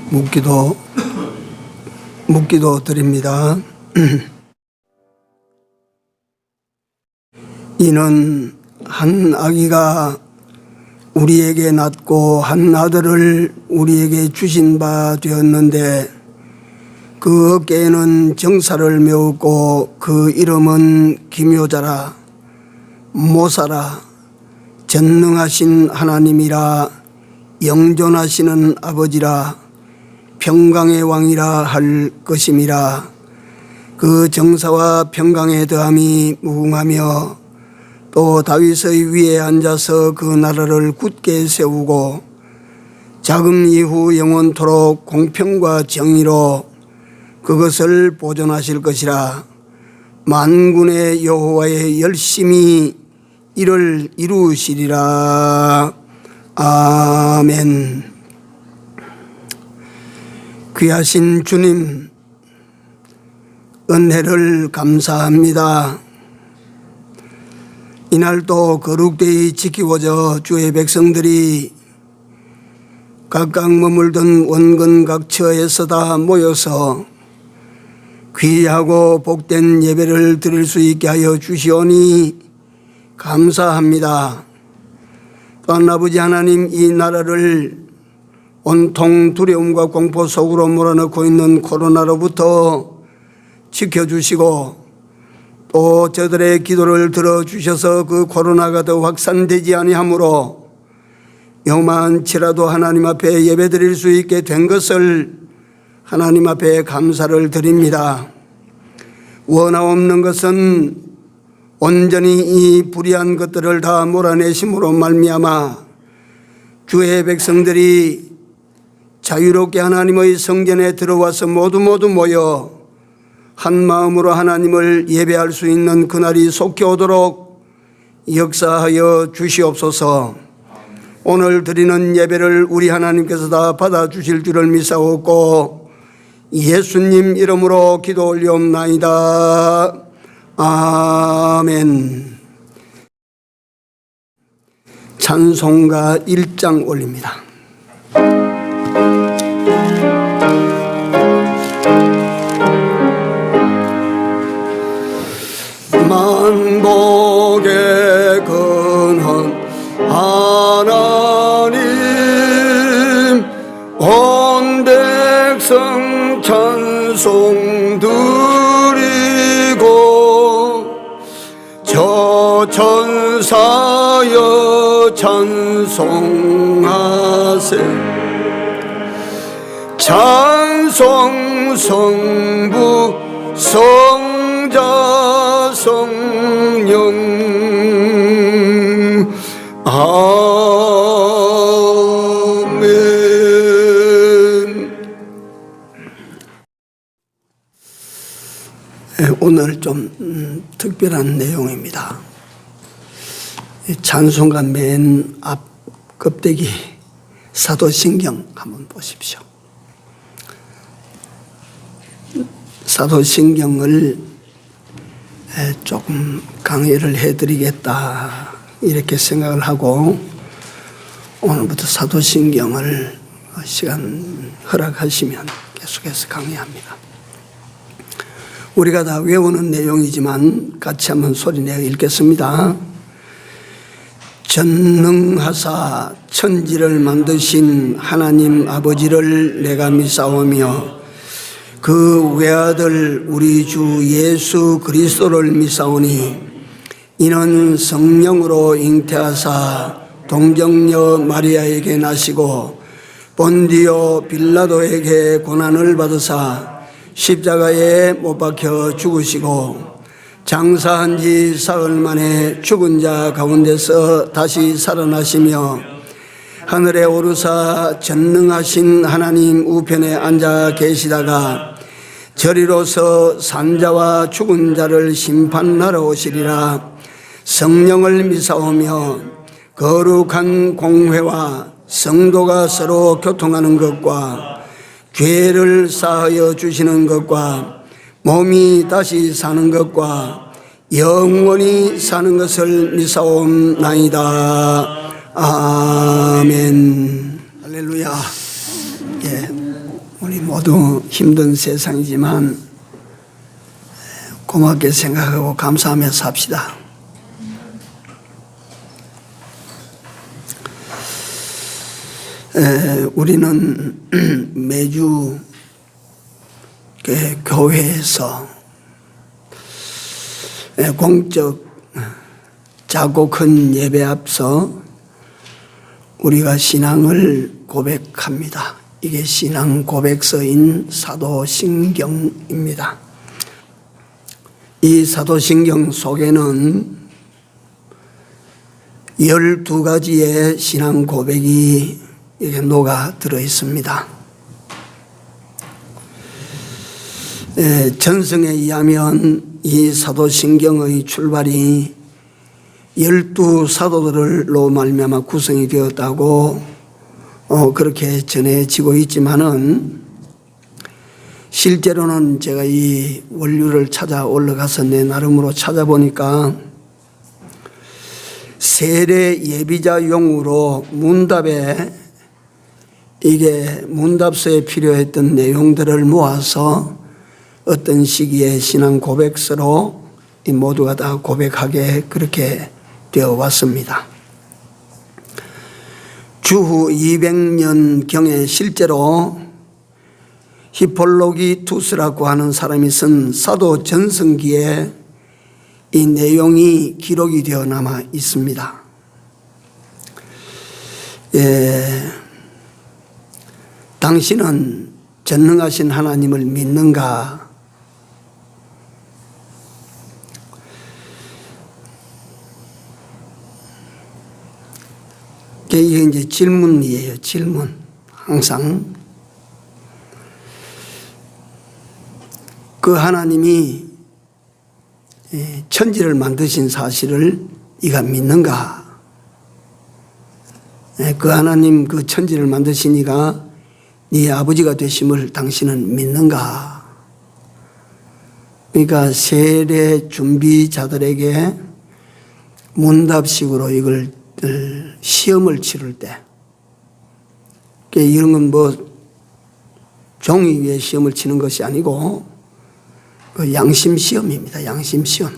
묵기도 드립니다. 이는 한 아기가 우리에게 낳고 한 아들을 우리에게 주신 바 되었는데 그 어깨에는 정사를 메웠고 그 이름은 기묘자라 모사라 전능하신 하나님이라 영존하시는 아버지라 평강의 왕이라 할 것임이라. 그 정사와 평강의 더함이 무궁하며 또 다윗의 위에 앉아서 그 나라를 굳게 세우고 자금 이후 영원토록 공평과 정의로 그것을 보존하실 것이라. 만군의 여호와의 열심히 이를 이루시리라. 아멘. 귀하신 주님, 은혜를 감사합니다. 이날도 거룩되이 지키고자 주의 백성들이 각각 머물던 원근 각처에서 다 모여서 귀하고 복된 예배를 드릴 수 있게 하여 주시오니 감사합니다. 또한 아버지 하나님, 이 나라를 온통 두려움과 공포 속으로 몰아넣고 있는 코로나로부터 지켜주시고 또 저들의 기도를 들어주셔서 그 코로나가 더 확산되지 아니하므로 요만치라도 하나님 앞에 예배드릴 수 있게 된 것을 하나님 앞에 감사를 드립니다. 원하옵는 것은 온전히 이 불의한 것들을 다 몰아내심으로 말미암아 주의 백성들이 자유롭게 하나님의 성전에 들어와서 모두 모여 한 마음으로 하나님을 예배할 수 있는 그날이 속히 오도록 역사하여 주시옵소서. 오늘 드리는 예배를 우리 하나님께서 다 받아주실 줄을 믿사옵고 예수님 이름으로 기도 올리옵나이다. 아멘. 찬송가 1장 올립니다. 만복의 근원 하나님 온 백성 찬송 드리고 저 천사여 찬송하세 찬송 성부 성자 성령 아멘. 오늘 좀 특별한 내용입니다. 찬송가 맨 앞 껍데기 사도신경 한번 보십시오. 사도신경을 조금 강의를 해드리겠다 이렇게 생각을 하고 오늘부터 사도신경을 시간 허락하시면 계속해서 강의합니다. 우리가 다 외우는 내용이지만 같이 한번 소리내어 읽겠습니다. 전능하사 천지를 만드신 하나님 아버지를 내가 믿사오며 그 외아들 우리 주 예수 그리스도를 믿사오니 이는 성령으로 잉태하사 동정녀 마리아에게 나시고 본디오 빌라도에게 고난을 받으사 십자가에 못 박혀 죽으시고 장사한 지 사흘 만에 죽은 자 가운데서 다시 살아나시며 하늘에 오르사 전능하신 하나님 우편에 앉아 계시다가 저리로서 산자와 죽은 자를 심판하러 오시리라. 성령을 믿사오며 거룩한 공회와 성도가 서로 교통하는 것과 죄를 사하여 주시는 것과 몸이 다시 사는 것과 영원히 사는 것을 믿사옵나이다. 아멘. 할렐루야. 예. 우리도 힘든 세상이지만 고맙게 생각하고 감사하며 삽시다. 우리는 매주 교회에서 공적 작고 큰 예배 앞서 우리가 신앙을 고백합니다. 이게 신앙 고백서인 사도신경입니다. 이 사도신경 속에는 12가지의 신앙 고백이 이게 녹아 들어 있습니다. 전승에 의하면 이 사도신경의 출발이 12사도들로 말미암아 구성이 되었다고 그렇게 전해지고 있지만은 실제로는 제가 이 원류를 찾아 올라가서 내 나름으로 찾아보니까 세례 예비자용으로 문답에 이게 문답서에 필요했던 내용들을 모아서 어떤 시기에 신앙 고백서로 이 모두가 다 고백하게 그렇게 되어 왔습니다. 주후 200년경에 실제로 히폴로기투스라고 하는 사람이 쓴 사도 전승기에 이 내용이 기록이 되어 남아 있습니다. 당신은 전능하신 하나님을 믿는가? 이게 이제 질문이에요. 질문. 항상 그 하나님이 천지를 만드신 사실을 네가 믿는가? 그 하나님 그 천지를 만드신 이가 네 아버지가 되심을 당신은 믿는가? 그러니까 세례 준비자들에게 문답식으로 이걸 시험을 치를 때 이런 건 뭐 종이 위에 시험을 치는 것이 아니고 그 양심 시험입니다. 양심 시험.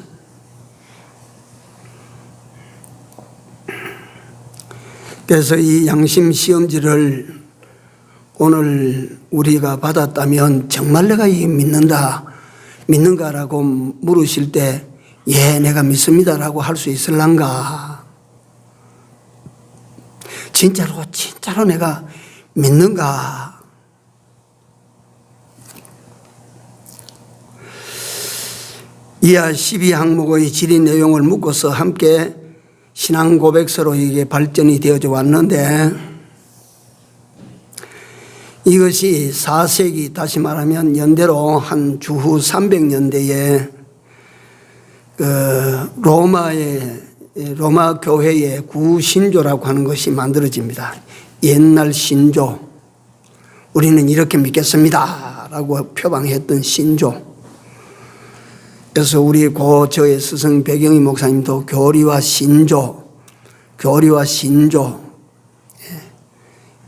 그래서 이 양심 시험지를 오늘 우리가 받았다면 정말 내가 이 믿는가라고 물으실 때 예, 내가 믿습니다라고 할 수 있을란가? 진짜로 내가 믿는가? 이하 12항목의 질의 내용을 묶어서 함께 신앙 고백서로 이게 발전이 되어져 왔는데 이것이 4세기 다시 말하면 연대로 한 주후 300년대에 로마 교회의 구신조라고 하는 것이 만들어집니다. 옛날 신조. 우리는 이렇게 믿겠습니다. 라고 표방했던 신조. 그래서 우리 저의 스승 백영희 목사님도 교리와 신조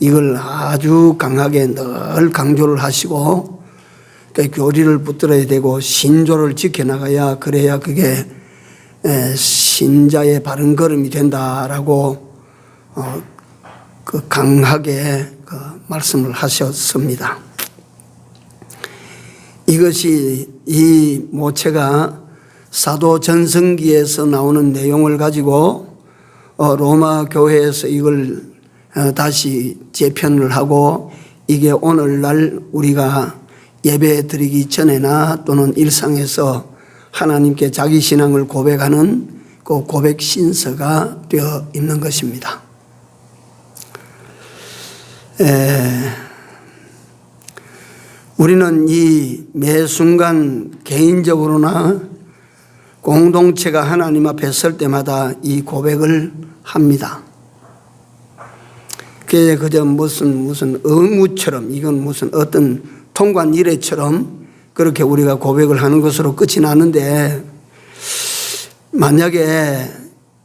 이걸 아주 강하게 늘 강조를 하시고 교리를 붙들어야 되고 신조를 지켜나가야 그래야 그게 신자의 바른 걸음이 된다라고 그 강하게 그 말씀을 하셨습니다. 이것이 이 모체가 사도 전승기에서 나오는 내용을 가지고 로마 교회에서 이걸 다시 재편을 하고 이게 오늘날 우리가 예배 드리기 전에나 또는 일상에서 하나님께 자기 신앙을 고백하는 그 고백 신서가 되어 있는 것입니다. 우리는 이 매 순간 개인적으로나 공동체가 하나님 앞에 설 때마다 이 고백을 합니다. 그게 그저 무슨 의무처럼 이건 무슨 어떤 통관 이례처럼 그렇게 우리가 고백을 하는 것으로 끝이 나는데 만약에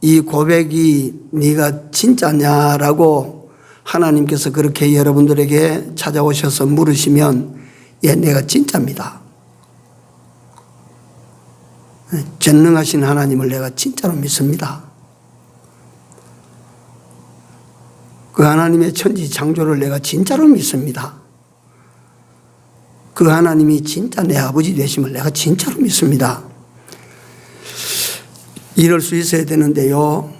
이 고백이 네가 진짜냐라고 하나님께서 그렇게 여러분들에게 찾아오셔서 물으시면 예, 내가 진짜입니다. 전능하신 하나님을 내가 진짜로 믿습니다. 그 하나님의 천지 창조를 내가 진짜로 믿습니다. 그 하나님이 진짜 내 아버지 되심을 내가 진짜로 믿습니다. 이럴 수 있어야 되는데요.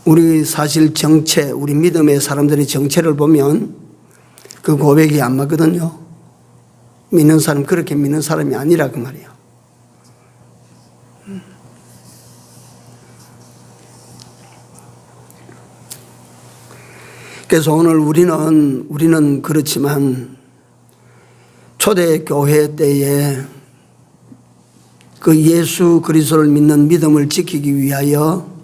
우리 사실 정체, 우리 믿음의 사람들의 정체를 보면 그 고백이 안 맞거든요. 믿는 사람, 그렇게 믿는 사람이 아니라 그 말이에요. 그래서 오늘 우리는 그렇지만 초대교회 때에 그 예수 그리스도를 믿는 믿음을 지키기 위하여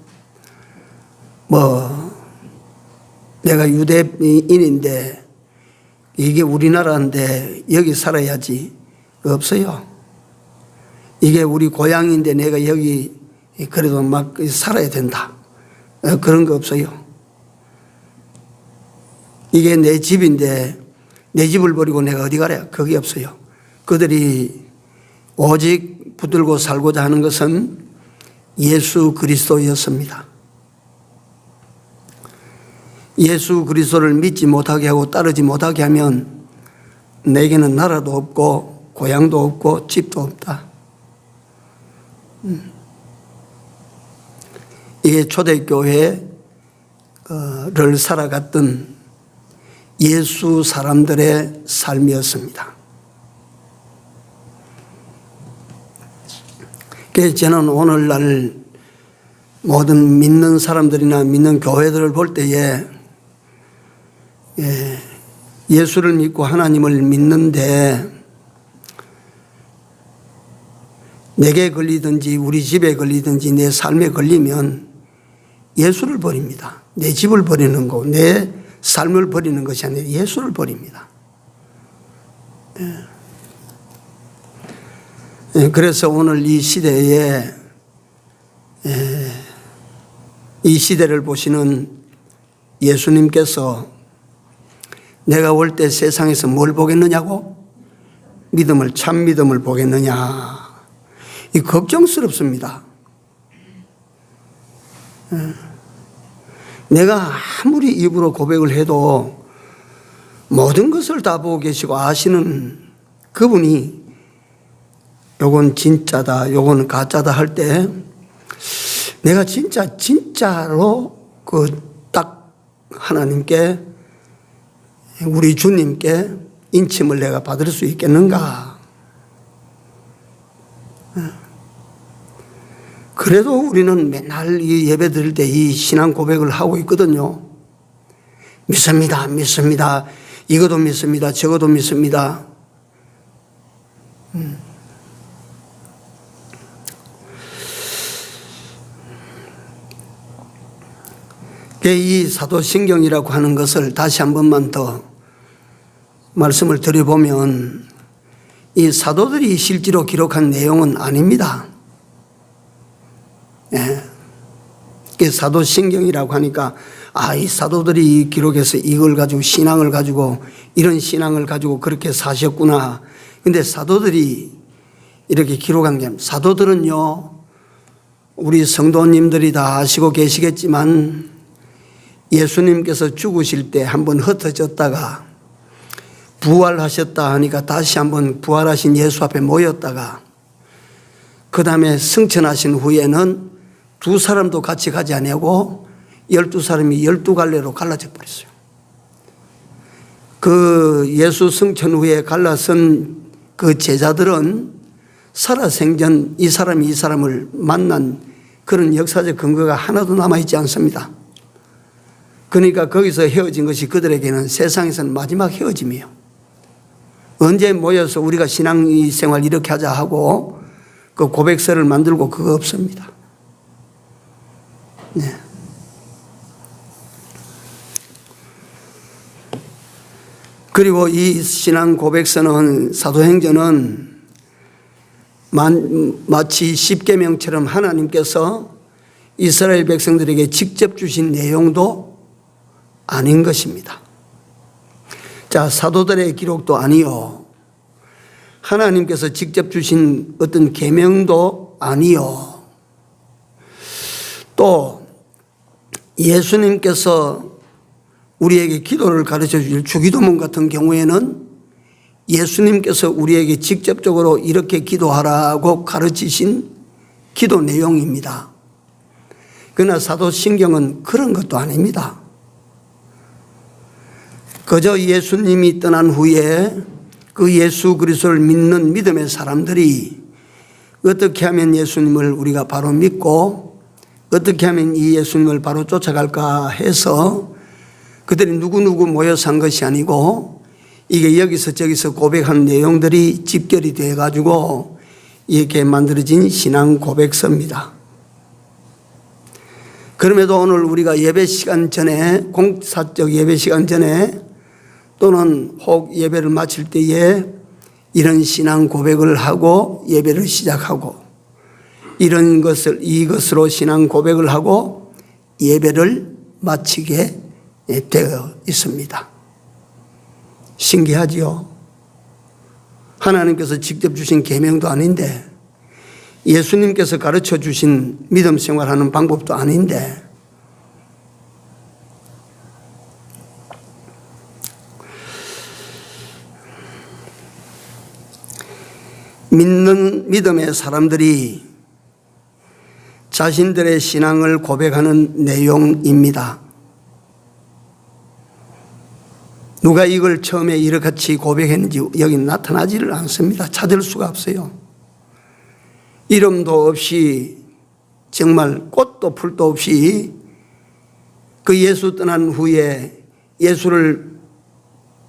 내가 유대인인데 이게 우리나라인데 여기 살아야지 없어요. 이게 우리 고향인데 내가 여기 그래도 막 살아야 된다. 그런 거 없어요. 이게 내 집인데 내 집을 버리고 내가 어디 가랴? 그게 없어요. 그들이 오직 붙들고 살고자 하는 것은 예수 그리스도였습니다. 예수 그리스도를 믿지 못하게 하고 따르지 못하게 하면 내게는 나라도 없고 고향도 없고 집도 없다. 이게 초대교회를 살아갔던 예수 사람들의 삶이었습니다. 그래서 저는 오늘날 모든 믿는 사람들이나 믿는 교회들을 볼 때에 예수를 믿고 하나님을 믿는데 내게 걸리든지 우리 집에 걸리든지 내 삶에 걸리면 예수를 버립니다. 내 집을 버리는 거, 내 삶을 버리는 것이 아니라 예수를 버립니다. 그래서 오늘 이 시대에 이 시대를 보시는 예수님께서 내가 올 때 세상에서 뭘 보겠느냐고? 믿음을, 참 믿음을 보겠느냐? 이 걱정스럽습니다. 내가 아무리 입으로 고백을 해도 모든 것을 다 보고 계시고 아시는 그분이 요건 진짜다, 요건 가짜다 할 때 내가 진짜로 그 딱 하나님께 우리 주님께 인침을 내가 받을 수 있겠는가? 그래도 우리는 맨날 이 예배 드릴 때 이 신앙 고백을 하고 있거든요. 믿습니다. 이것도 믿습니다. 저것도 믿습니다. 이 사도신경이라고 하는 것을 다시 한 번만 더 말씀을 드려보면 이 사도들이 실제로 기록한 내용은 아닙니다. 사도신경이라고 하니까 이 사도들이 기록해서 이걸 가지고 신앙을 가지고 이런 신앙을 가지고 그렇게 사셨구나. 근데 사도들이 이렇게 기록한 게 사도들은요 우리 성도님들이 다 아시고 계시겠지만 예수님께서 죽으실 때 한번 흩어졌다가 부활하셨다 하니까 다시 한번 부활하신 예수 앞에 모였다가 그 다음에 승천하신 후에는 두 사람도 같이 가지 아니하고 12사람이 12갈래로 갈라져 버렸어요. 그 예수 승천 후에 갈라선 그 제자들은 살아생전 이 사람이 이 사람을 만난 그런 역사적 근거가 하나도 남아있지 않습니다. 그러니까 거기서 헤어진 것이 그들에게는 세상에서는 마지막 헤어짐이에요. 언제 모여서 우리가 신앙생활 이렇게 하자 하고 그 고백서를 만들고 그거 없습니다. 네. 그리고 이 신앙 고백서는 사도행전은 마치 십계명처럼 하나님께서 이스라엘 백성들에게 직접 주신 내용도 아닌 것입니다. 자, 사도들의 기록도 아니요. 하나님께서 직접 주신 어떤 계명도 아니요. 또 예수님께서 우리에게 기도를 가르쳐 주실 주기도문 같은 경우에는 예수님께서 우리에게 직접적으로 이렇게 기도하라고 가르치신 기도 내용입니다. 그러나 사도신경은 그런 것도 아닙니다. 그저 예수님이 떠난 후에 그 예수 그리스도를 믿는 믿음의 사람들이 어떻게 하면 예수님을 우리가 바로 믿고 어떻게 하면 이 예수님을 바로 쫓아갈까 해서 그들이 누구누구 모여서 한 것이 아니고 이게 여기서 저기서 고백한 내용들이 집결이 돼 가지고 이렇게 만들어진 신앙 고백서입니다. 그럼에도 오늘 우리가 예배 시간 전에, 공사적 예배 시간 전에 또는 혹 예배를 마칠 때에 이런 신앙 고백을 하고 예배를 시작하고 이것으로 신앙 고백을 하고 예배를 마치게 되어 있습니다. 신기하지요? 하나님께서 직접 주신 계명도 아닌데 예수님께서 가르쳐 주신 믿음 생활하는 방법도 아닌데 믿는 믿음의 사람들이 자신들의 신앙을 고백하는 내용입니다. 누가 이걸 처음에 이렇게 고백했는지 여기 나타나지를 않습니다. 찾을 수가 없어요. 이름도 없이 정말 꽃도 풀도 없이 그 예수 떠난 후에 예수를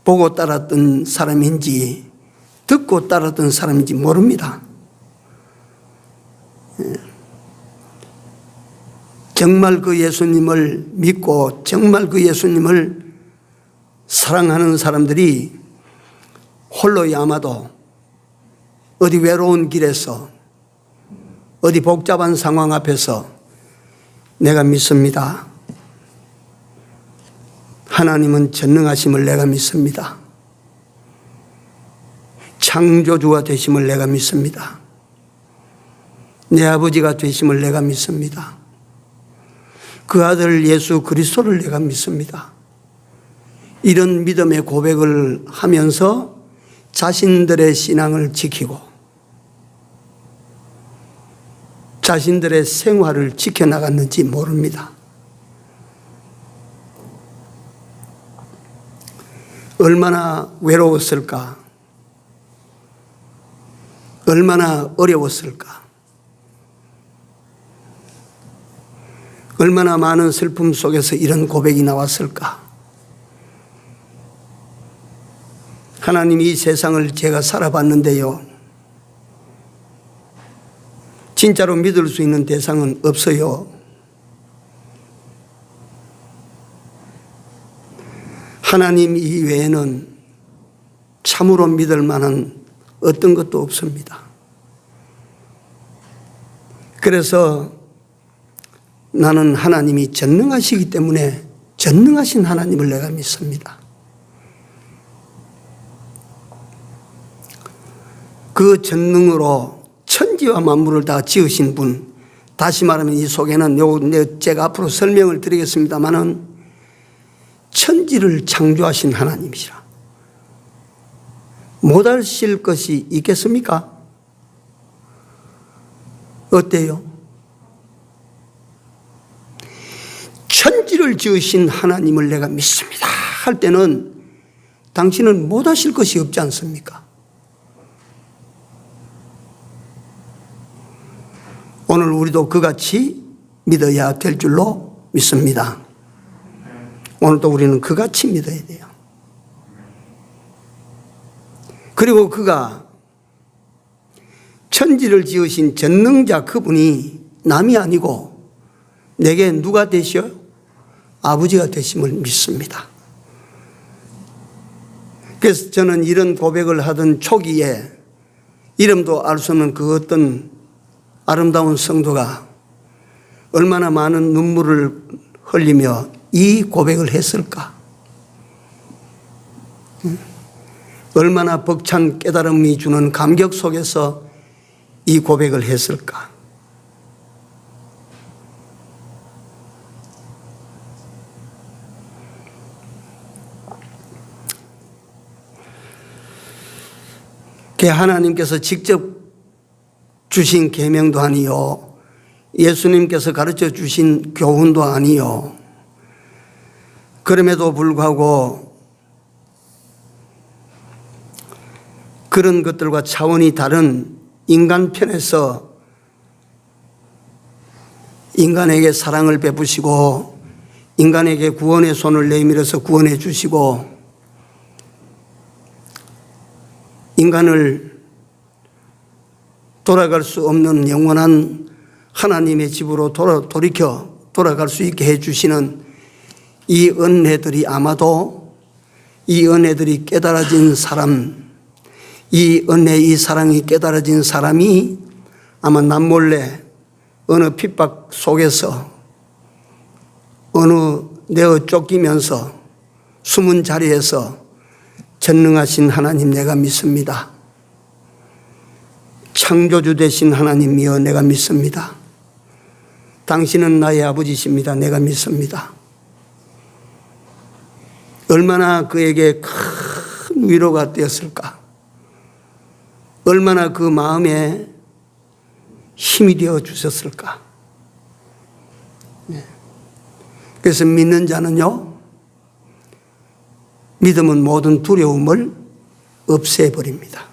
보고 따랐던 사람인지 듣고 따랐던 사람인지 모릅니다. 정말 그 예수님을 믿고 정말 그 예수님을 사랑하는 사람들이 홀로야 아마도 어디 외로운 길에서 어디 복잡한 상황 앞에서 내가 믿습니다. 하나님은 전능하심을 내가 믿습니다. 창조주가 되심을 내가 믿습니다. 내 아버지가 되심을 내가 믿습니다. 그 아들 예수 그리스도를 내가 믿습니다. 이런 믿음의 고백을 하면서 자신들의 신앙을 지키고 자신들의 생활을 지켜나갔는지 모릅니다. 얼마나 외로웠을까? 얼마나 어려웠을까? 얼마나 많은 슬픔 속에서 이런 고백이 나왔을까? 하나님, 이 세상을 제가 살아봤는데요, 진짜로 믿을 수 있는 대상은 없어요. 하나님 이외에는 참으로 믿을 만한 어떤 것도 없습니다. 그래서 나는 하나님이 전능하시기 때문에 전능하신 하나님을 내가 믿습니다. 그 전능으로 천지와 만물을 다 지으신 분, 다시 말하면 이 속에는 제가 앞으로 설명을 드리겠습니다마는 천지를 창조하신 하나님이시라. 못하실 것이 있겠습니까? 어때요? 천지를 지으신 하나님을 내가 믿습니다 할 때는 당신은 못하실 것이 없지 않습니까? 오늘 우리도 그같이 믿어야 될 줄로 믿습니다. 오늘도 우리는 그같이 믿어야 돼요. 그리고 그가 천지를 지으신 전능자 그분이 남이 아니고 내게 누가 되시어요? 아버지가 되심을 믿습니다. 그래서 저는 이런 고백을 하던 초기에 이름도 알 수 없는 그 어떤 아름다운 성도가 얼마나 많은 눈물을 흘리며 이 고백을 했을까? 얼마나 벅찬 깨달음이 주는 감격 속에서 이 고백을 했을까? 하나님께서 직접 주신 계명도 아니요, 예수님께서 가르쳐 주신 교훈도 아니요, 그럼에도 불구하고 그런 것들과 차원이 다른 인간 편에서 인간에게 사랑을 베푸시고 인간에게 구원의 손을 내밀어서 구원해 주시고 인간을 돌아갈 수 없는 영원한 하나님의 집으로 돌이켜 돌아갈 수 있게 해주시는 이 은혜들이 아마도 이 은혜들이 깨달아진 사람, 이 은혜, 이 사랑이 깨달아진 사람이 아마 남몰래 어느 핍박 속에서 어느 내어 쫓기면서 숨은 자리에서 전능하신 하나님 내가 믿습니다. 창조주 되신 하나님이여 내가 믿습니다. 당신은 나의 아버지십니다. 내가 믿습니다. 얼마나 그에게 큰 위로가 되었을까? 얼마나 그 마음에 힘이 되어 주셨을까? 그래서 믿는 자는요, 믿음은 모든 두려움을 없애버립니다.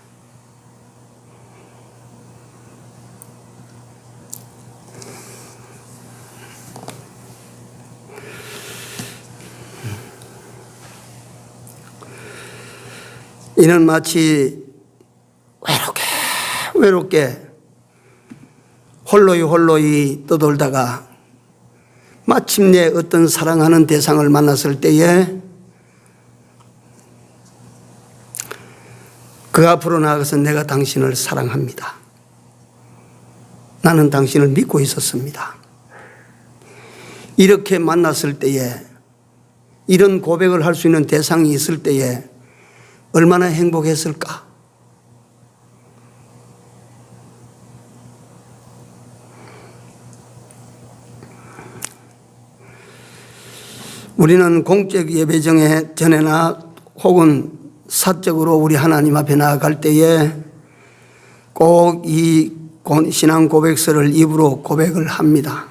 이는 마치 외롭게 홀로이 떠돌다가 마침내 어떤 사랑하는 대상을 만났을 때에 그 앞으로 나아가서 내가 당신을 사랑합니다. 나는 당신을 믿고 있었습니다. 이렇게 만났을 때에, 이런 고백을 할 수 있는 대상이 있을 때에 얼마나 행복했을까? 우리는 공적 예배 전에나 혹은 사적으로 우리 하나님 앞에 나아갈 때에 꼭 이 신앙 고백서를 입으로 고백을 합니다.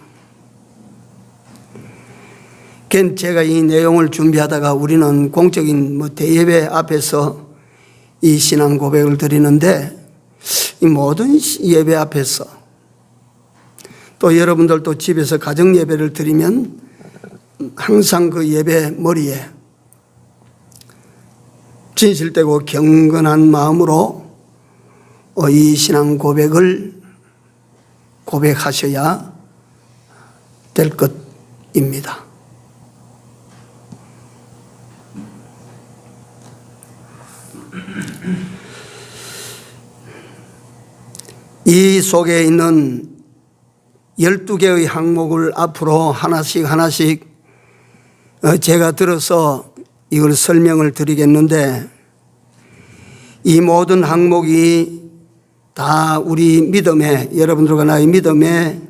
제가 이 내용을 준비하다가 우리는 공적인 대예배 앞에서 이 신앙 고백을 드리는데, 이 모든 예배 앞에서 또 여러분들도 집에서 가정 예배를 드리면 항상 그 예배 머리에 진실되고 경건한 마음으로 이 신앙 고백을 고백하셔야 될 것입니다. 이 속에 있는 12개의 항목을 앞으로 하나씩 제가 들어서 이걸 설명을 드리겠는데, 이 모든 항목이 다 우리 믿음의, 여러분들과 나의 믿음의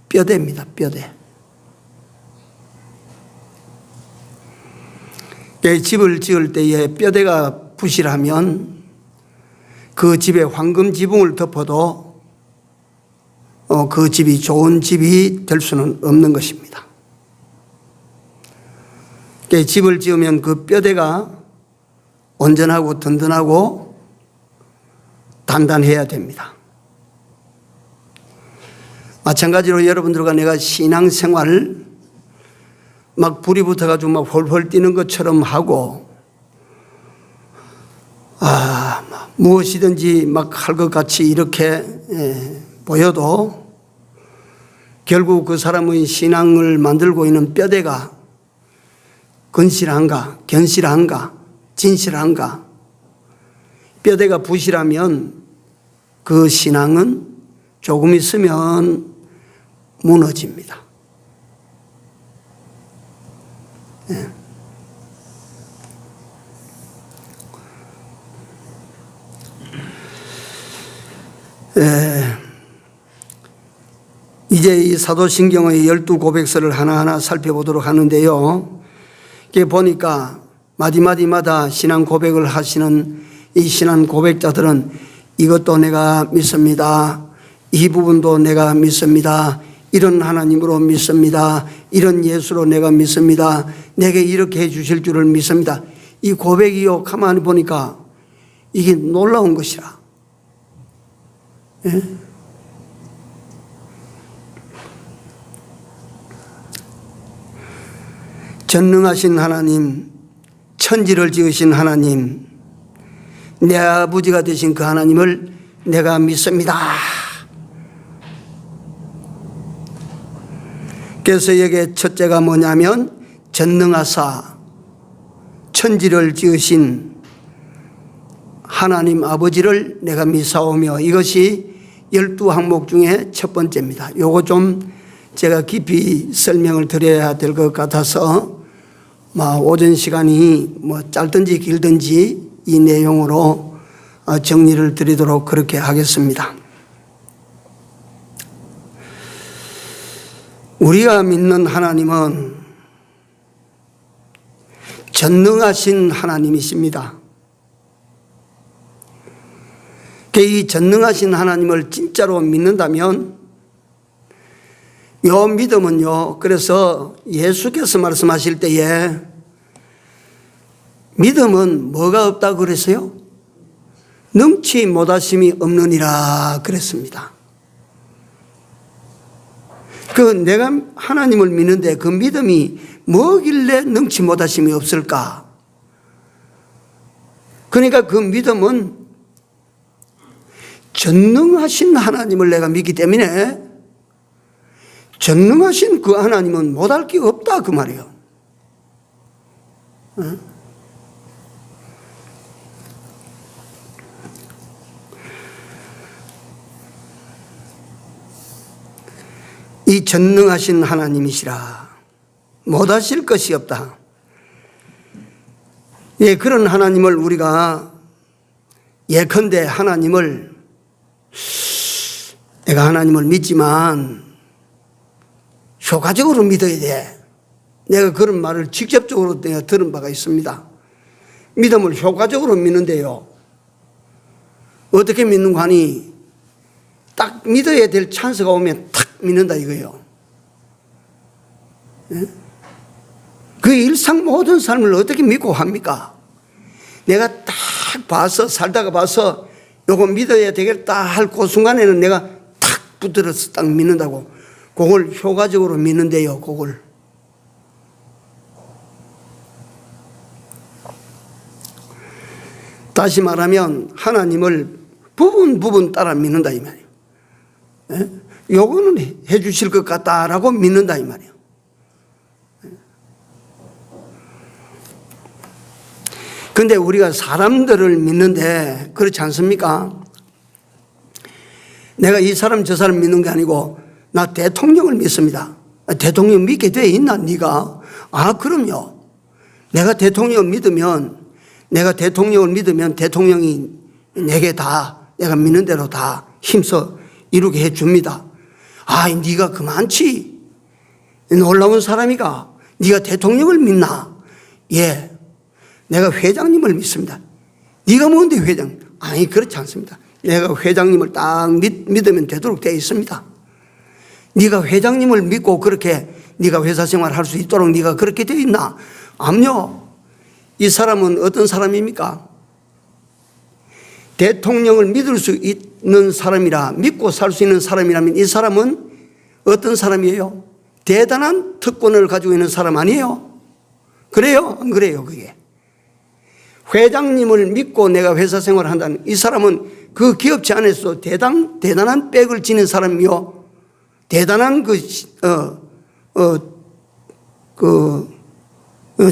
뼈대입니다. 뼈대. 집을 지을 때에 뼈대가 부실하면 그 집에 황금 지붕을 덮어도 그 집이 좋은 집이 될 수는 없는 것입니다. 집을 지으면 그 뼈대가 온전하고 든든하고 단단해야 됩니다. 마찬가지로 여러분들과 내가 신앙생활을 막 불이 붙어가지고 막 홀홀 뛰는 것처럼 하고, 무엇이든지 막 할 것 같이 이렇게 보여도 결국 그 사람의 신앙을 만들고 있는 뼈대가 견실한가, 진실한가. 뼈대가 부실하면 그 신앙은 조금 있으면 무너집니다. 이제 이 사도신경의 12고백서를 하나하나 살펴보도록 하는데요. 이게 보니까 마디마디마다 신앙 고백을 하시는 이 신앙 고백자들은 이것도 내가 믿습니다. 이 부분도 내가 믿습니다. 이런 하나님으로 믿습니다. 이런 예수로 내가 믿습니다. 내게 이렇게 해 주실 줄을 믿습니다. 이 고백이요, 가만히 보니까 이게 놀라운 것이라. 예? 전능하신 하나님, 천지를 지으신 하나님, 내 아버지가 되신 그 하나님을 내가 믿습니다. 그래서 여기에 첫째가 뭐냐면 전능하사 천지를 지으신 하나님 아버지를 내가 믿사오며, 이것이 12항목 중에 첫 번째입니다. 요거 좀 제가 깊이 설명을 드려야 될 것 같아서 오전 시간이 짧든지 길든지 이 내용으로 정리를 드리도록 그렇게 하겠습니다. 우리가 믿는 하나님은 전능하신 하나님이십니다. 이 전능하신 하나님을 진짜로 믿는다면 요 믿음은요, 그래서 예수께서 말씀하실 때에 믿음은 뭐가 없다고 그랬어요? 능치 못하심이 없느니라 그랬습니다. 내가 하나님을 믿는데 그 믿음이 뭐길래 능치 못하심이 없을까? 그러니까 그 믿음은 전능하신 하나님을 내가 믿기 때문에 전능하신 그 하나님은 못할 게 없다 그 말이에요. 이 전능하신 하나님이시라 못하실 것이 없다. 예, 그런 하나님을 우리가 예컨대 내가 하나님을 믿지만 효과적으로 믿어야 돼. 내가 그런 말을 직접적으로 내가 들은 바가 있습니다. 믿음을 효과적으로 믿는데요, 어떻게 믿는가 하니 딱 믿어야 될 찬스가 오면 탁 믿는다 이거예요. 그 일상 모든 삶을 어떻게 믿고 합니까? 내가 딱 봐서 살다가 봐서 요거 믿어야 되겠다 할 그 순간에는 내가 탁 붙들어서 딱 믿는다고. 그걸 효과적으로 믿는데요, 그걸. 다시 말하면 하나님을 부분 따라 믿는다 이 말이에요. 요거는 해 주실 것 같다라고 믿는다 이 말이에요. 근데 우리가 사람들을 믿는데 그렇지 않습니까? 내가 이 사람 저 사람 믿는 게 아니고 나 대통령을 믿습니다. 대통령 믿게 돼 있나 네가? 그럼요. 내가 대통령을 믿으면 대통령이 내게 다 내가 믿는 대로 다 힘써 이루게 해줍니다. 네가 그만치 놀라운 사람이가. 네가 대통령을 믿나? 예, 내가 회장님을 믿습니다. 네가 뭔데 회장? 그렇지 않습니다. 내가 회장님을 딱 믿으면 되도록 되어 있습니다. 네가 회장님을 믿고 그렇게 네가 회사 생활 할 수 있도록 네가 그렇게 되어 있나? 아니요. 이 사람은 어떤 사람입니까? 대통령을 믿을 수 있는 사람이라, 믿고 살 수 있는 사람이라면 이 사람은 어떤 사람이에요? 대단한 특권을 가지고 있는 사람 아니에요? 그래요? 안 그래요? 그게 회장님을 믿고 내가 회사 생활을 한다는 이 사람은 그 기업체 안에서 대단한 백을 지닌 사람이요, 대단한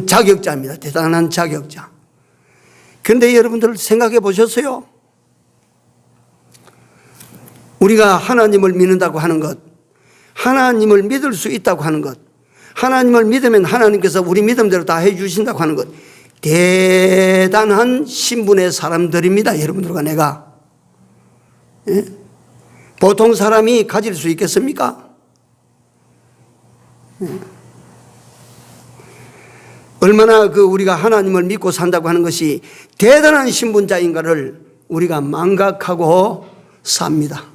자격자입니다. 대단한 자격자. 그런데 여러분들 생각해 보셨어요? 우리가 하나님을 믿는다고 하는 것, 하나님을 믿을 수 있다고 하는 것, 하나님을 믿으면 하나님께서 우리 믿음대로 다 해주신다고 하는 것, 대단한 신분의 사람들입니다. 여러분들과 내가. 예? 보통 사람이 가질 수 있겠습니까? 얼마나 우리가 하나님을 믿고 산다고 하는 것이 대단한 신분자인가를 우리가 망각하고 삽니다.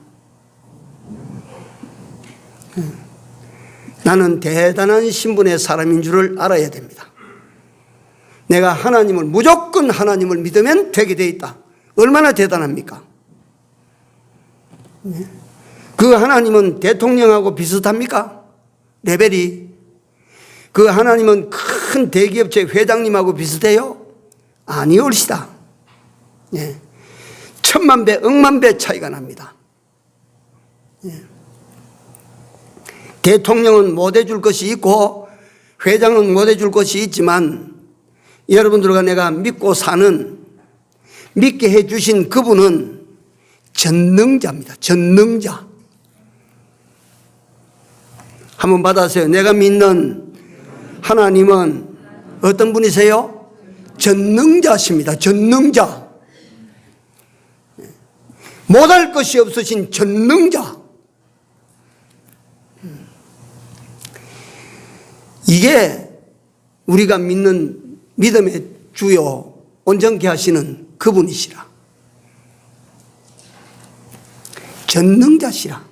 나는 대단한 신분의 사람인 줄을 알아야 됩니다. 내가 무조건 하나님을 믿으면 되게 돼 있다. 얼마나 대단합니까? 그 하나님은 대통령하고 비슷합니까? 레벨이. 그 하나님은 큰 대기업체 회장님하고 비슷해요? 아니올시다. 예. 천만 배, 억만 배 차이가 납니다. 예. 대통령은 못 해줄 것이 있고 회장은 못 해줄 것이 있지만 여러분들과 내가 믿고 사는, 믿게 해주신 그분은 전능자입니다. 전능자. 한번 받아세요. 내가 믿는 하나님은 어떤 분이세요? 전능자십니다. 전능자. 못할 것이 없으신 전능자. 이게 우리가 믿는 믿음의 주요 온전케 하시는 그분이시라. 전능자시라.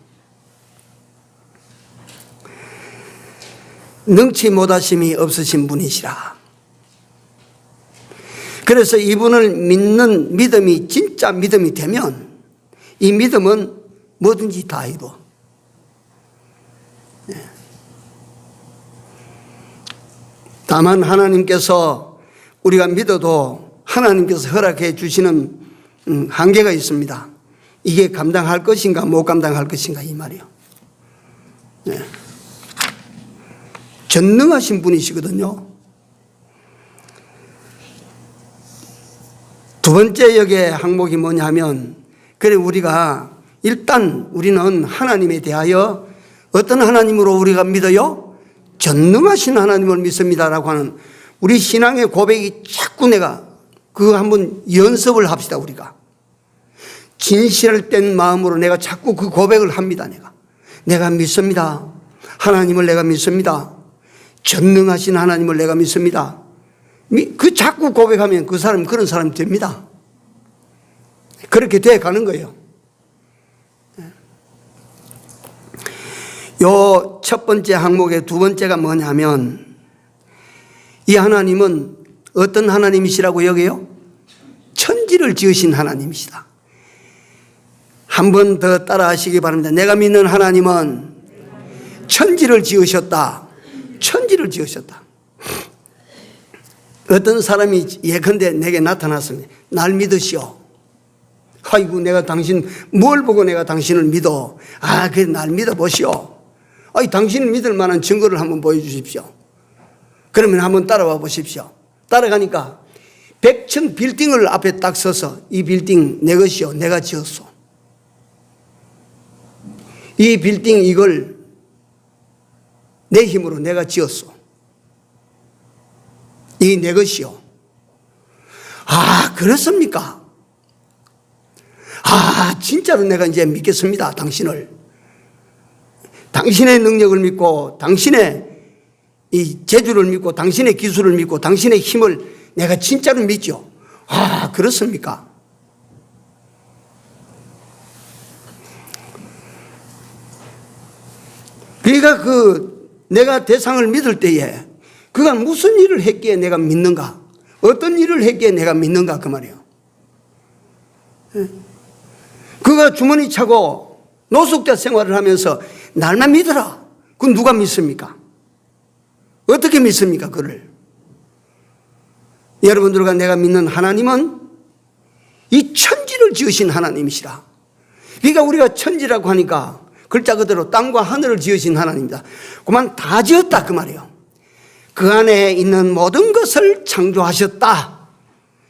능치 못하심이 없으신 분이시라. 그래서 이분을 믿는 믿음이 진짜 믿음이 되면 이 믿음은 뭐든지 다 이루어. 다만 하나님께서 우리가 믿어도 하나님께서 허락해 주시는 한계가 있습니다. 이게 감당할 것인가 못 감당할 것인가 이 말이요. 네. 전능하신 분이시거든요. 두 번째 여기에 항목이 뭐냐 하면, 그래 우리가 일단 우리는 하나님에 대하여 어떤 하나님으로 우리가 믿어요? 전능하신 하나님을 믿습니다라고 하는 우리 신앙의 고백이 자꾸 내가 그거 한번 연습을 합시다. 우리가 진실된 마음으로 내가 자꾸 그 고백을 합니다. 내가 믿습니다. 하나님을 내가 믿습니다. 전능하신 하나님을 내가 믿습니다. 그 자꾸 고백하면 그 사람 그런 사람이 됩니다. 그렇게 돼 가는 거예요. 요 첫 번째 항목의 두 번째가 뭐냐면, 이 하나님은 어떤 하나님이시라고 여겨요? 천지를 지으신 하나님이시다. 한 번 더 따라 하시기 바랍니다. 내가 믿는 하나님은 천지를 지으셨다. 천지를 지으셨다. 어떤 사람이 예컨대 내게 나타났습니다. 날 믿으시오. 아이고 내가 당신 뭘 보고 내가 당신을 믿어. 그래 날 믿어보시오. 당신을 믿을 만한 증거를 한번 보여주십시오. 그러면 한번 따라와 보십시오. 따라가니까 100층 빌딩을 앞에 딱 서서 이 빌딩 내 것이요. 내가 지었소. 이 빌딩 이걸 내 힘으로 내가 지었소. 이게 내 것이요. 그렇습니까? 진짜로 내가 이제 믿겠습니다. 당신의 능력을 믿고 당신의 이 재주를 믿고 당신의 기술을 믿고 당신의 힘을 내가 진짜로 믿죠. 그렇습니까? 그러니까 내가 대상을 믿을 때에 그가 무슨 일을 했기에 내가 믿는가? 어떤 일을 했기에 내가 믿는가? 그 말이에요. 그가 주머니 차고 노숙자 생활을 하면서 날만 믿어라. 그건 누가 믿습니까? 어떻게 믿습니까? 그를. 여러분들과 내가 믿는 하나님은 이 천지를 지으신 하나님이시라. 그러니까 우리가 천지라고 하니까 글자 그대로 땅과 하늘을 지으신 하나님이다. 그만 다 지었다 그 말이에요. 그 안에 있는 모든 것을 창조하셨다.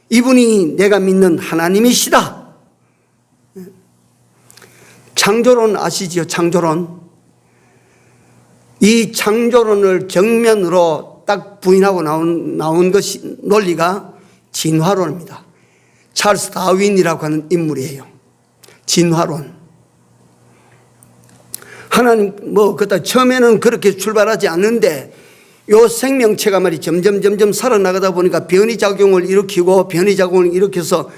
이분이 내가 믿는 하나님이시다. 창조론 아시지요? 창조론. 이 창조론을 정면으로 딱 부인하고 나온 것이 논리가 진화론입니다. 찰스 다윈이라고 하는 인물이에요. 진화론. 하나님 그다 처음에는 그렇게 출발하지 않는데 요 생명체가 말이 점점 살아나가다 보니까 변이작용을 일으키고 변이작용을 일으켜서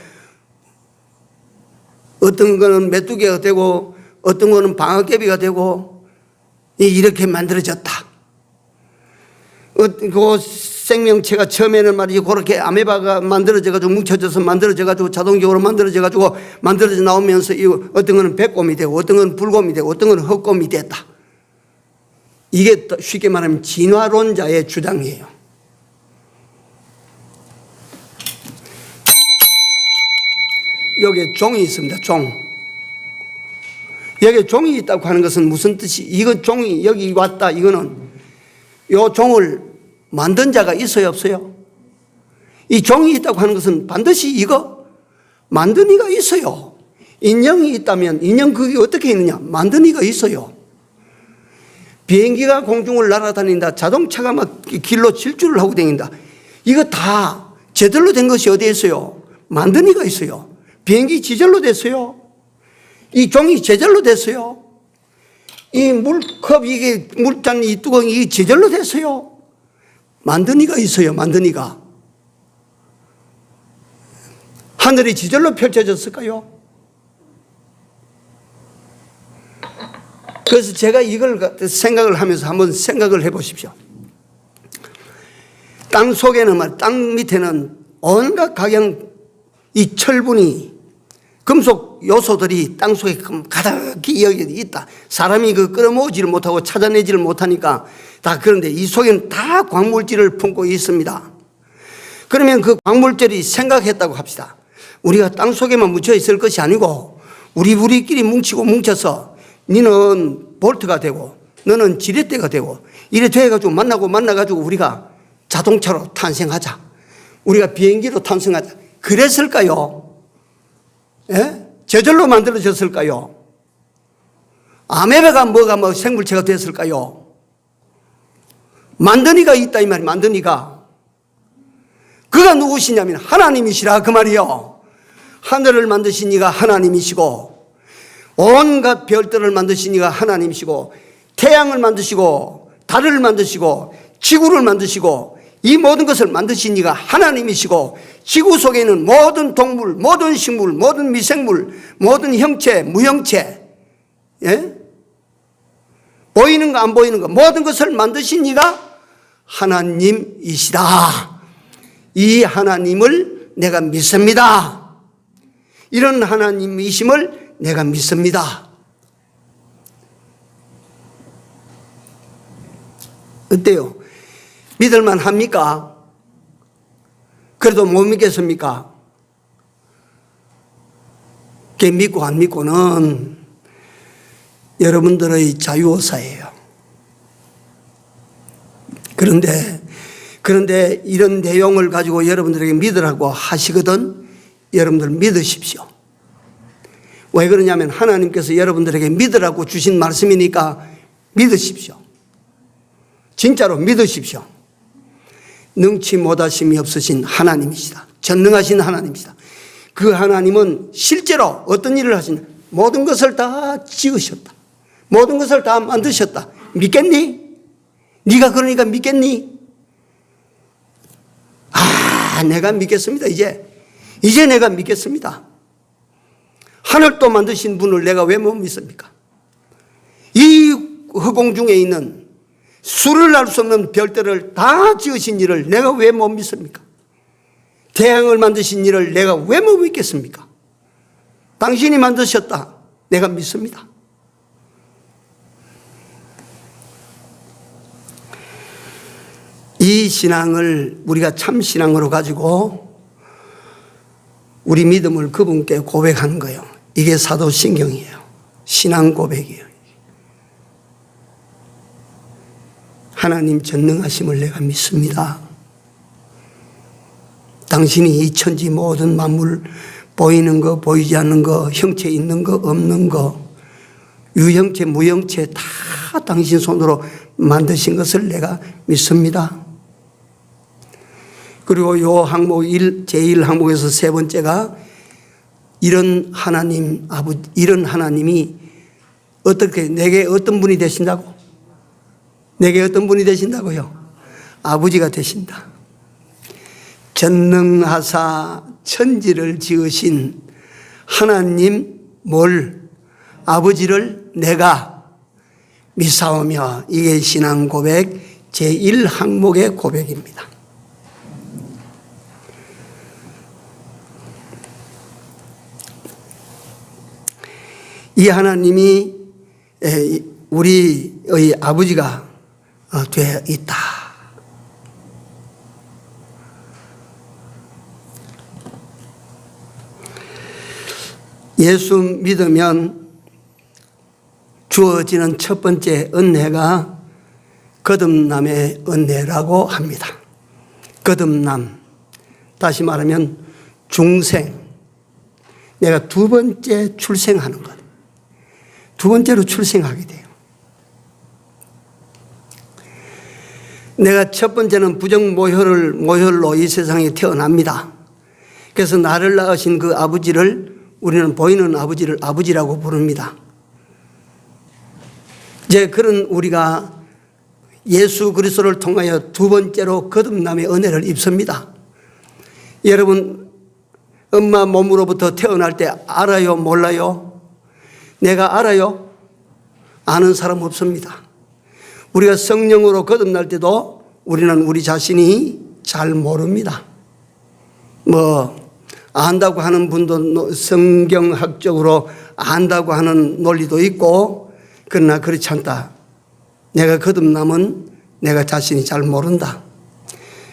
어떤 거는 메뚜기가 되고 어떤 거는 방아깨비가 되고 이렇게 만들어졌다. 그 생명체가 처음에는 말이지 그렇게 아메바가 만들어져가지고 뭉쳐져서 만들어져가지고 자동적으로 만들어져가지고 만들어져 나오면서 어떤 거는 백곰이 되고 어떤 거는 불곰이 되고 어떤 거는 흑곰이 됐다. 이게 쉽게 말하면 진화론자의 주장이에요. 여기에 종이 있습니다. 종. 여기에 종이 있다고 하는 것은 무슨 뜻이? 이거 종이 여기 왔다. 이거는 요 종을 만든 자가 있어요, 없어요? 이 종이 있다고 하는 것은 반드시 이거 만든 이가 있어요. 인형이 있다면 인형 그게 어떻게 있느냐? 만든 이가 있어요. 비행기가 공중을 날아다닌다. 자동차가 막 길로 질주를 하고 다닌다. 이거 다 제대로 된 것이 어디에 있어요? 만든 이가 있어요. 비행기 지절로 됐어요. 이 종이 제절로 됐어요. 이 물컵, 이게 물잔, 이 뚜껑이 이 제절로 됐어요. 만든 이가 있어요. 만든 이가. 하늘이 지절로 펼쳐졌을까요? 그래서 제가 이걸 생각을 하면서 한번 생각을 해 보십시오. 땅 속에는 땅 밑에는 온갖 각양 이 철분이 금속 요소들이 땅 속에 가득히 여기 있다. 사람이 끌어모으지를 못하고 찾아내지를 못하니까 다 그런데 이 속에는 다 광물질을 품고 있습니다. 그러면 그 광물질이 생각했다고 합시다. 우리가 땅 속에만 묻혀 있을 것이 아니고 우리끼리 뭉쳐서 너는 볼트가 되고 너는 지렛대가 되고 이래 돼가지고 만나가지고 우리가 자동차로 탄생하자. 우리가 비행기로 탄생하자. 그랬을까요? 예? 저절로 만들어졌을까요? 아메바가 뭐가 생물체가 됐을까요? 만든 이가 있다 이 말이. 만든 이가 그가 누구시냐면 하나님이시라 그 말이요. 하늘을 만드신 이가 하나님이시고 온갖 별들을 만드신 이가 하나님이시고 태양을 만드시고 달을 만드시고 지구를 만드시고 이 모든 것을 만드신 이가 하나님이시고 지구 속에 있는 모든 동물, 모든 식물, 모든 미생물, 모든 형체, 무형체, 예? 보이는 거 안 보이는 거 모든 것을 만드신 이가 하나님이시다. 이 하나님을 내가 믿습니다. 이런 하나님이심을 내가 믿습니다. 어때요? 믿을만 합니까? 그래도 못 믿겠습니까? 믿고 안 믿고는 여러분들의 자유의사예요. 그런데 이런 내용을 가지고 여러분들에게 믿으라고 하시거든 여러분들 믿으십시오. 왜 그러냐면 하나님께서 여러분들에게 믿으라고 주신 말씀이니까 믿으십시오. 진짜로 믿으십시오. 능치 못하심이 없으신 하나님이시다. 전능하신 하나님이시다. 그 하나님은 실제로 어떤 일을 하시냐? 모든 것을 다 지으셨다. 모든 것을 다 만드셨다. 믿겠니? 네가 그러니까 믿겠니? 내가 믿겠습니다. 이제 내가 믿겠습니다. 하늘도 만드신 분을 내가 왜 못 믿습니까? 이 허공 중에 있는 수를 알 수 없는 별들을 다 지으신 일을 내가 왜 못 믿습니까? 태양을 만드신 일을 내가 왜 못 믿겠습니까? 당신이 만드셨다. 내가 믿습니다. 이 신앙을 우리가 참 신앙으로 가지고 우리 믿음을 그분께 고백하는 거예요. 이게 사도신경이에요. 신앙 고백이에요. 하나님 전능하심을 내가 믿습니다. 당신이 이 천지 모든 만물 보이는 거 보이지 않는 거 형체 있는 거 없는 거 유형체 무형체 다 당신 손으로 만드신 것을 내가 믿습니다. 그리고 요 항목 제1항목에서 세 번째가 이런 하나님이 어떻게, 내게 어떤 분이 되신다고? 내게 어떤 분이 되신다고요? 아버지가 되신다. 전능하사 천지를 지으신 하나님 아버지를 내가 믿사오며, 이게 신앙 고백 제1항목의 고백입니다. 이 하나님이 우리의 아버지가 되어 있다. 예수 믿으면 주어지는 첫 번째 은혜가 거듭남의 은혜라고 합니다. 거듭남, 다시 말하면 중생, 내가 두 번째 출생하는 것, 두 번째로 출생하게 돼요. 내가 첫 번째는 부정모혈로 이 세상에 태어납니다. 그래서 나를 낳으신 그 아버지를 우리는 보이는 아버지를 아버지라고 부릅니다. 이제 그런 우리가 예수 그리스도를 통하여 두 번째로 거듭남의 은혜를 입습니다. 여러분, 엄마 몸으로부터 태어날 때 알아요, 몰라요? 내가 알아요? 아는 사람 없습니다. 우리가 성령으로 거듭날 때도 우리는 우리 자신이 잘 모릅니다. 안다고 하는 분도 성경학적으로 안다고 하는 논리도 있고, 그러나 그렇지 않다. 내가 거듭남은 내가 자신이 잘 모른다.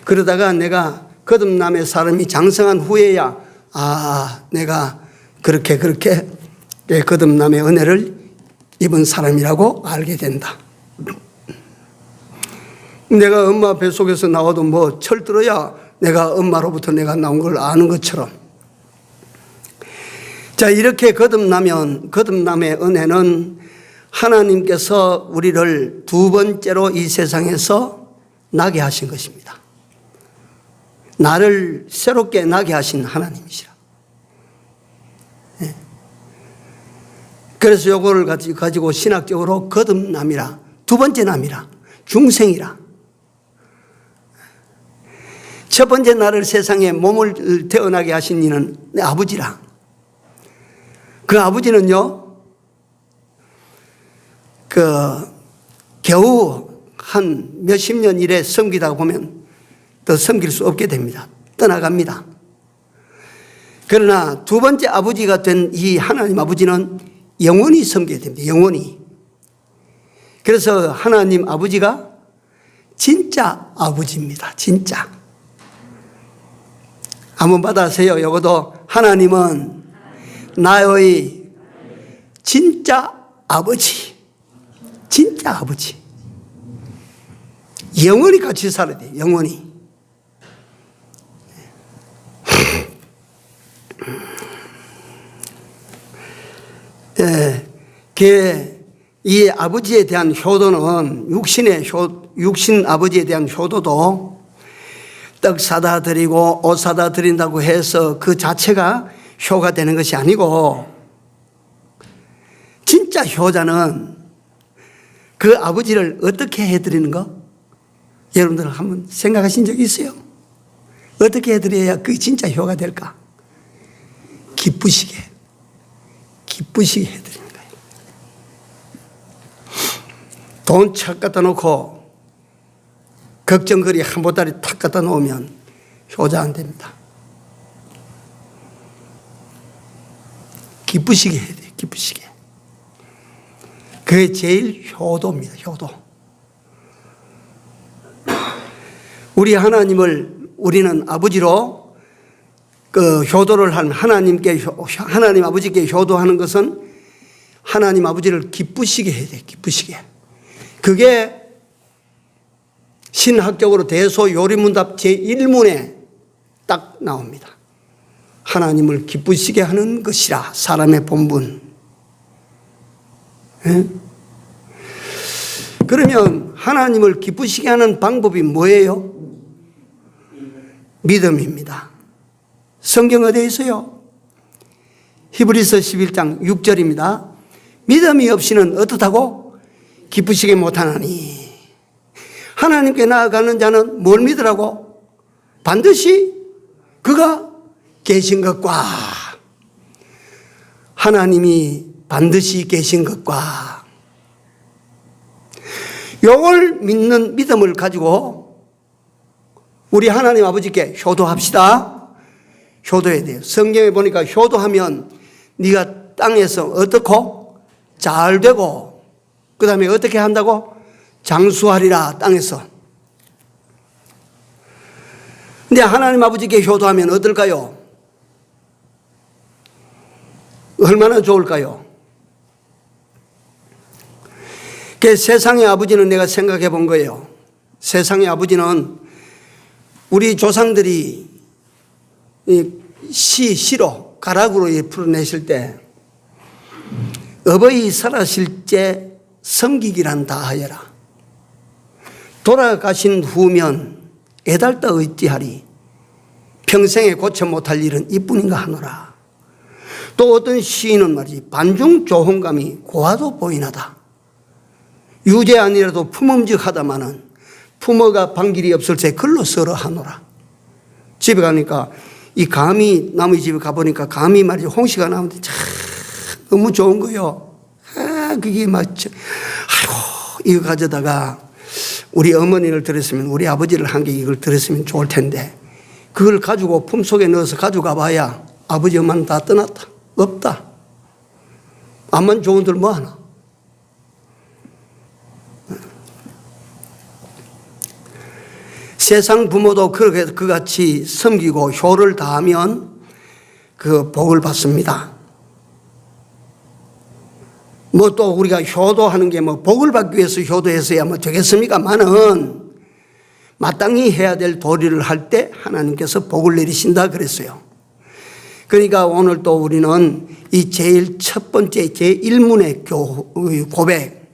그러다가 내가 거듭남의 사람이 장성한 후에야 내가 그렇게 거듭남의 은혜를 입은 사람이라고 알게 된다. 내가 엄마 뱃속에서 나와도 철들어야 내가 엄마로부터 내가 나온 걸 아는 것처럼. 자, 이렇게 거듭남의 은혜는 하나님께서 우리를 두 번째로 이 세상에서 나게 하신 것입니다. 나를 새롭게 나게 하신 하나님이시라. 그래서 요거를 가지고 신학적으로 거듭남이라, 두 번째 남이라, 중생이라. 첫 번째 나를 세상에 몸을 태어나게 하신 이는 내 아버지라. 그 아버지는요, 겨우 한 몇십 년 이래 섬기다 보면 더 섬길 수 없게 됩니다. 떠나갑니다. 그러나 두 번째 아버지가 된 이 하나님 아버지는 영원히 섬겨야 됩니다. 영원히. 그래서 하나님 아버지가 진짜 아버지입니다. 진짜. 한번 받아세요. 이것도 하나님은 나의 진짜 아버지. 진짜 아버지. 영원히 같이 살아야 돼요. 영원히. 이 아버지에 대한 효도는 육신 아버지에 대한 효도도 떡 사다 드리고 옷 사다 드린다고 해서 그 자체가 효가 되는 것이 아니고, 진짜 효자는 그 아버지를 어떻게 해드리는 거? 여러분들 한번 생각하신 적 있어요? 어떻게 해드려야 그게 진짜 효가 될까? 기쁘시게 해드리는 거예요. 돈 착 갖다 놓고 걱정거리 한 보따리 탁 갖다 놓으면 효자 안 됩니다. 기쁘시게 해야 돼요. 기쁘시게. 그게 제일 효도입니다. 효도. 우리 하나님을 우리는 아버지로 효도를 한 하나님 아버지께 효도하는 것은 하나님 아버지를 기쁘시게 해야 돼요. 기쁘시게. 그게 신학적으로 대소요리문답 제1문에 딱 나옵니다. 하나님을 기쁘시게 하는 것이라, 사람의 본분. 그러면 하나님을 기쁘시게 하는 방법이 뭐예요? 믿음입니다. 성경 어디에 있어요? 히브리서 11장 6절입니다. 믿음이 없이는 어떻다고? 기쁘시게 못하나니. 하나님께 나아가는 자는 뭘 믿으라고? 반드시 그가 계신 것과, 하나님이 반드시 계신 것과, 요걸 믿는 믿음을 가지고 우리 하나님 아버지께 효도합시다. 효도해야 돼요. 성경에 보니까 효도하면 네가 땅에서 어떻고? 잘 되고, 그 다음에 어떻게 한다고? 장수하리라, 땅에서. 근데 하나님 아버지께 효도하면 어떨까요? 얼마나 좋을까요? 그 세상의 아버지는 내가 생각해 본 거예요. 세상의 아버지는 우리 조상들이 시로 가락으로 풀어내실 때 어버이 살아실 때 섬기기란 다 하여라. 돌아가신 후면 애달다 어찌하리. 평생에 고쳐 못할 일은 이뿐인가 하노라. 또 어떤 시인은 말이지, 반중 조홍감이 고와도 보이나다. 유죄 아니라도 품음직하다마는 품어가 방길이 없을 때 글로 써러 하노라. 집에 가니까 이 감이, 나무 집에 가보니까 감이 말이지 홍시가 나오는데 참 너무 좋은 거요. 그게 막, 아이고, 이거 가져다가 우리 어머니를 들었으면, 우리 아버지를 한 게 이걸 들었으면 좋을 텐데, 그걸 가지고 품속에 넣어서 가져가 봐야 아버지 엄마는 다 떠났다. 없다. 암만 좋은들 뭐하나. 세상 부모도 그렇게 그같이 섬기고 효를 다하면 그 복을 받습니다. 뭐 또 우리가 효도하는 게 뭐 복을 받기 위해서 효도해서야 뭐 되겠습니까만은 마땅히 해야 될 도리를 할 때 하나님께서 복을 내리신다 그랬어요. 그러니까 오늘 또 우리는 이 제일 첫 번째 제1문의 고백,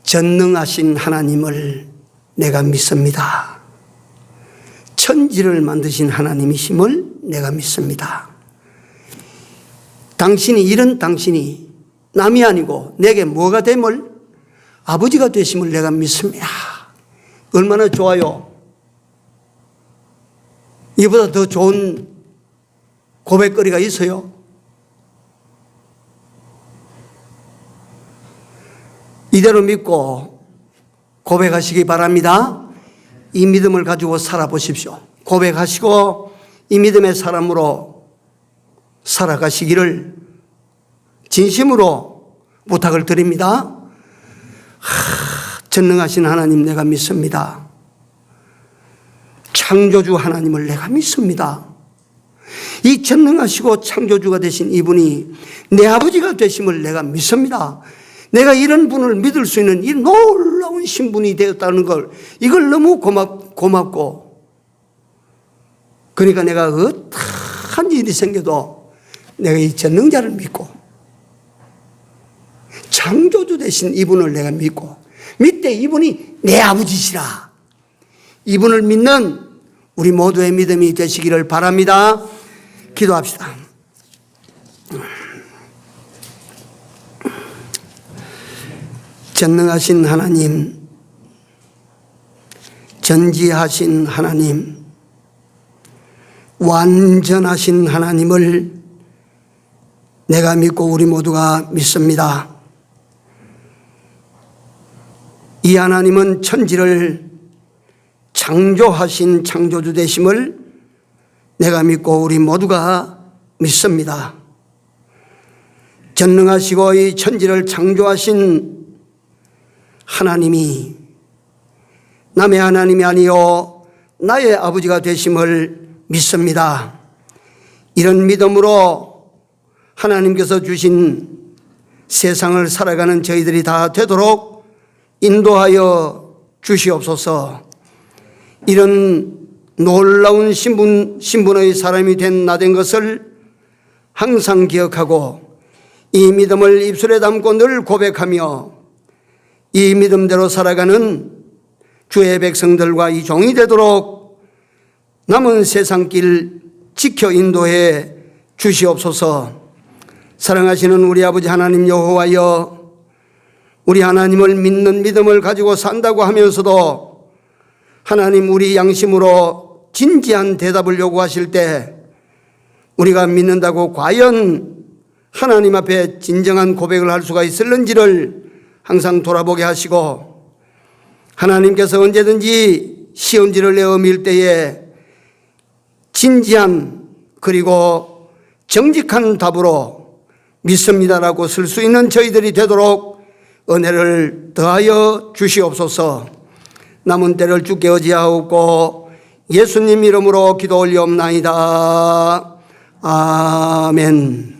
전능하신 하나님을 내가 믿습니다. 천지를 만드신 하나님이심을 내가 믿습니다. 당신이, 이런 당신이 남이 아니고 내게 뭐가 됨을, 아버지가 되심을 내가 믿습니다. 얼마나 좋아요. 이보다 더 좋은 고백거리가 있어요? 이대로 믿고 고백하시기 바랍니다. 이 믿음을 가지고 살아보십시오. 고백하시고 이 믿음의 사람으로 살아가시기를 진심으로 부탁을 드립니다. 전능하신 하나님 내가 믿습니다. 창조주 하나님을 내가 믿습니다. 이 전능하시고 창조주가 되신 이분이 내 아버지가 되심을 내가 믿습니다. 내가 이런 분을 믿을 수 있는 이 놀라운 신분이 되었다는 걸, 이걸 너무 고맙고, 그러니까 내가 어떠한 일이 생겨도 내가 이 전능자를 믿고 창조주 되신 이분을 내가 믿고, 믿되 이분이 내 아버지시라. 이분을 믿는 우리 모두의 믿음이 되시기를 바랍니다. 기도합시다. 전능하신 하나님, 전지하신 하나님, 완전하신 하나님을 내가 믿고 우리 모두가 믿습니다. 이 하나님은 천지를 창조하신 창조주 되심을 내가 믿고 우리 모두가 믿습니다. 전능하시고 이 천지를 창조하신 하나님이 남의 하나님이 아니요 나의 아버지가 되심을 믿습니다. 이런 믿음으로 하나님께서 주신 세상을 살아가는 저희들이 다 되도록 인도하여 주시옵소서. 이런 놀라운 신분의 사람이 된 나 된 것을 항상 기억하고 이 믿음을 입술에 담고 늘 고백하며 이 믿음대로 살아가는 주의 백성들과 이 종이 되도록 남은 세상길 지켜 인도해 주시옵소서. 사랑하시는 우리 아버지 하나님 여호와여, 우리 하나님을 믿는 믿음을 가지고 산다고 하면서도 하나님 우리 양심으로 진지한 대답을 요구하실 때 우리가 믿는다고 과연 하나님 앞에 진정한 고백을 할 수가 있을는지를 항상 돌아보게 하시고, 하나님께서 언제든지 시험지를 내어 밀 때에 진지한 그리고 정직한 답으로 믿습니다라고 쓸 수 있는 저희들이 되도록 은혜를 더하여 주시옵소서. 남은 때를 주께 의지하옵고 예수님 이름으로 기도 올리옵나이다. 아멘.